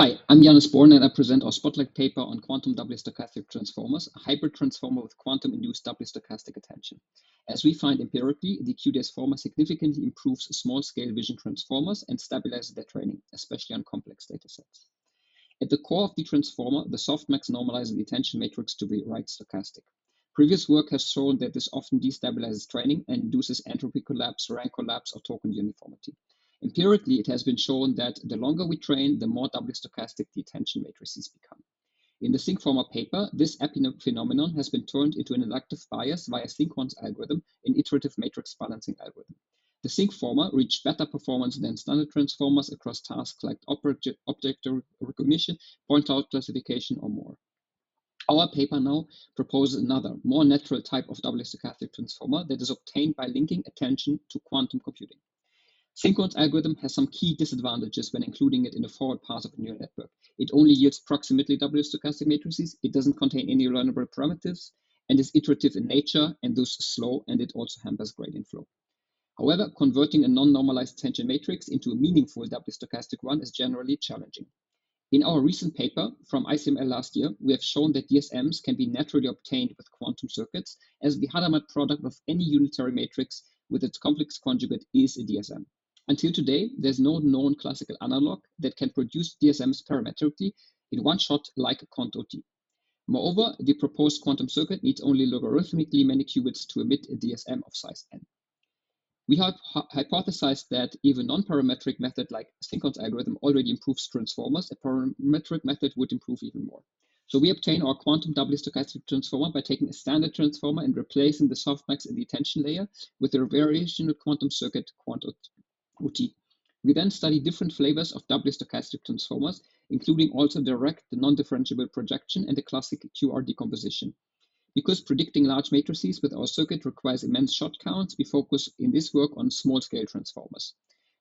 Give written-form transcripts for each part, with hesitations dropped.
Hi, I'm Jannis and I present our spotlight paper on quantum doubly stochastic transformers, a hybrid transformer with quantum-induced doubly stochastic attention. As we find empirically, the QDSFormer significantly improves small-scale vision transformers and stabilizes their training, especially on complex datasets. At the core of the transformer, the Softmax normalizes the attention matrix to be right stochastic. Previous work has shown that this often destabilizes training and induces entropy collapse, rank collapse, or token uniformity. Empirically, it has been shown that the longer we train, the more doubly stochastic the attention matrices become. In the Sinkformer paper, this phenomenon has been turned into an inductive bias via Sinkhorn's algorithm, an iterative matrix balancing algorithm. The Sinkformer reached better performance than standard transformers across tasks like object recognition, point cloud classification, or more. Our paper now proposes another, more natural type of doubly stochastic transformer that is obtained by linking attention to quantum computing. Sinkhorn's algorithm has some key disadvantages when including it in the forward pass of a neural network. It only yields approximately doubly stochastic matrices, it doesn't contain any learnable parameters, and is iterative in nature and thus slow, and it also hampers gradient flow. However, converting a non-normalized attention matrix into a meaningful doubly stochastic one is generally challenging. In our recent paper from ICML last year, we have shown that DSMs can be naturally obtained with quantum circuits, as the Hadamard product of any unitary matrix with its complex conjugate is a DSM. Until today, there's no known classical analog that can produce DSMs parametrically in one shot like a quant.t. Moreover, the proposed quantum circuit needs only logarithmically many qubits to emit a DSM of size n. We have hypothesized that if a non-parametric method like Sinkhorn's algorithm already improves transformers, a parametric method would improve even more. So we obtain our quantum doubly stochastic transformer by taking a standard transformer and replacing the softmax in the attention layer with a variational quantum circuit quant.t. We then study different flavors of doubly stochastic transformers, including also direct, the non-differentiable projection, and the classic QR decomposition. Because predicting large matrices with our circuit requires immense shot counts, we focus in this work on small-scale transformers.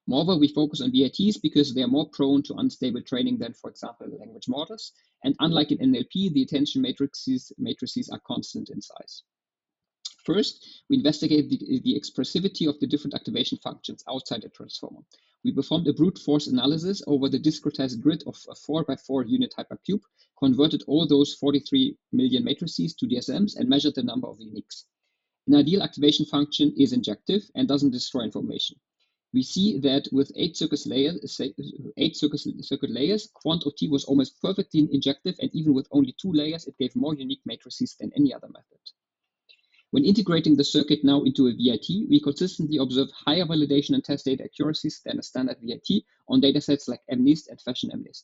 Moreover, we focus on v.r.t's because they are more prone to unstable training than, for example, language models. And unlike in NLP, the attention matrices are constant in size. First, we investigate the expressivity of the different activation functions outside the transformer. We performed a brute force analysis over the discretized grid of a 4x4 unit hypercube, converted all those 43 million matrices to DSMs, and measured the number of uniques. An ideal activation function is injective and doesn't destroy information. We see that with 8 circuit layers, quant.t was almost perfectly injective, and even with only 2 layers, it gave more unique matrices than any other method. When integrating the circuit now into a v.r.t, we consistently observe higher validation and test data accuracies than a standard v.r.t on datasets like MNIST and Fashion MNIST.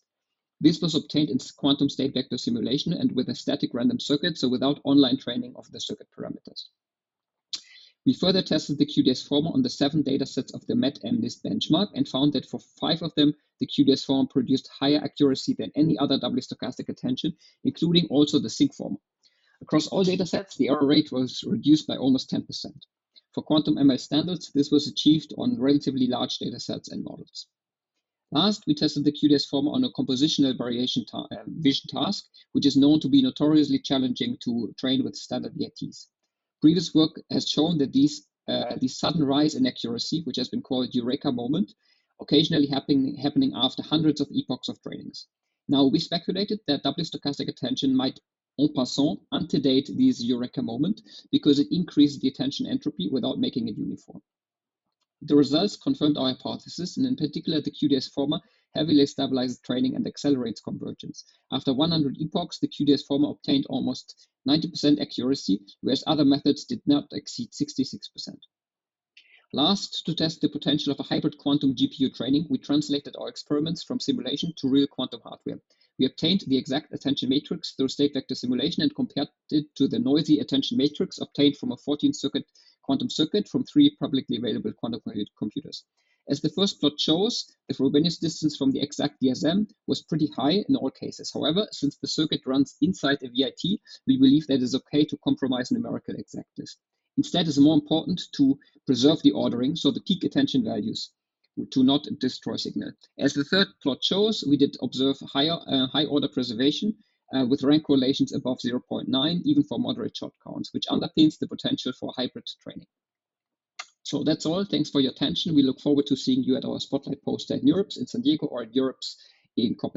This was obtained in quantum state vector simulation and with a static random circuit, so without online training of the circuit parameters. We further tested the QDSFormer on the 7 datasets of the MET MNIST benchmark and found that for 5 of them, the QDSFormer produced higher accuracy than any other doubly stochastic attention, including also the Sinkformer. Across all datasets, the error rate was reduced by almost 10%. For quantum ML standards, this was achieved on relatively large datasets and models. Last, we tested the QDSFormer on a compositional vision task, which is known to be notoriously challenging to train with standard v.r.t's. Previous work has shown that these sudden rise in accuracy, which has been called eureka moment, occasionally happening after hundreds of epochs of trainings. Now, we speculated that doubly stochastic attention might en passant antedate this eureka moment because it increases the attention entropy without making it uniform. The results confirmed our hypothesis, and in particular, the QDSFormer heavily stabilizes training and accelerates convergence. After 100 epochs, the QDSFormer obtained almost 90% accuracy, whereas other methods did not exceed 66%. Last, to test the potential of a hybrid quantum GPU training, we translated our experiments from simulation to real quantum hardware. We obtained the exact attention matrix through state vector simulation and compared it to the noisy attention matrix obtained from a 14-circuit quantum circuit from 3 publicly available quantum computers. As the first plot shows, the Frobenius distance from the exact DSM was pretty high in all cases. However, since the circuit runs inside a v.r.t, we believe that it is okay to compromise numerical exactness. Instead, it's more important to preserve the ordering, so the peak attention values, to not destroy signal. As the third plot shows, we did observe high order preservation with rank correlations above 0.9, even for moderate shot counts, which underpins the potential for hybrid training. So that's all. Thanks for your attention. We look forward to seeing you at our Spotlight poster at NeurIPS in San Diego or at NeurIPS in Copenhagen.